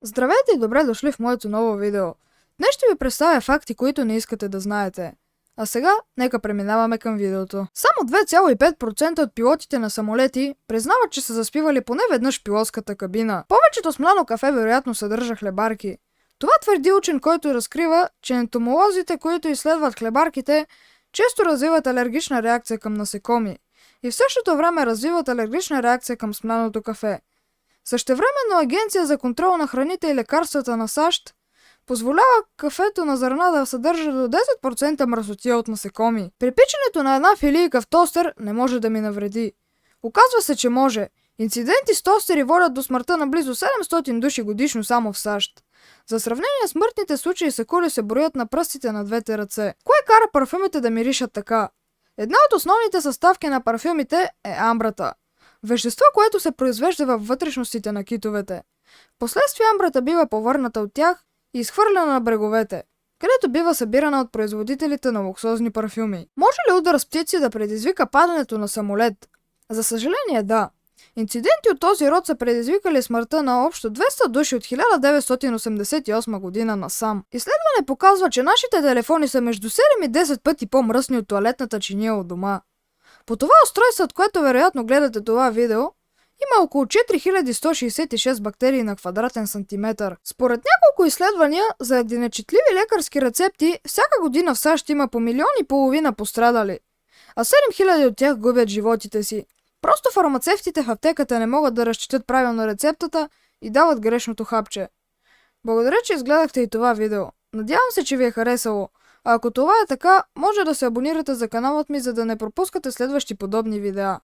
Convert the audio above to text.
Здравейте и добре дошли в моето ново видео. Днес ще ви представя факти, които не искате да знаете. А сега, нека преминаваме към видеото. Само 2,5% от пилотите на самолети признават, че са заспивали поне веднъж в пилотската кабина. Повечето с мляно кафе вероятно съдържа хлебарки. Това твърди учен, който разкрива, че ентомолозите, които изследват хлебарките, често развиват алергична реакция към насекоми и в същото време развиват алергична реакция към смляното кафе. Същевременно Агенция за контрол на храните и лекарствата на САЩ позволява кафето на зърна да съдържа до 10% мръсотия от насекоми. При пичането на една филийка в тостер не може да ми навреди. Оказва се, че може. Инциденти с тостери водят до смъртта на близо 700 души годишно само в САЩ. За сравнение, смъртните случаи с кули се броят на пръстите на двете ръце. Кое кара парфюмите да миришат така? Една от основните съставки на парфюмите е амбрата. Вещество, което се произвежда във вътрешностите на китовете. Впоследствие амбрата бива повърната от тях и изхвърлена на бреговете, където бива събирана от производителите на луксозни парфюми. Може ли удар с птици да предизвика падането на самолет? За съжаление, да. Инциденти от този род са предизвикали смъртта на общо 200 души от 1988 година насам. Изследване показва, че нашите телефони са между 7 и 10 пъти по-мръсни от тоалетната чиния от дома. По това устройство, от което вероятно гледате това видео, има около 4166 бактерии на квадратен сантиметър. Според няколко изследвания, заради нечетливи лекарски рецепти, всяка година в САЩ има по 1,5 милиона пострадали, а 7000 от тях губят животите си. Просто фармацевтите в аптеката не могат да разчитат правилно рецептата и дават грешното хапче. Благодаря, че изгледахте и това видео. Надявам се, че ви е харесало. А ако това е така, може да се абонирате за каналът ми, за да не пропускате следващи подобни видеа.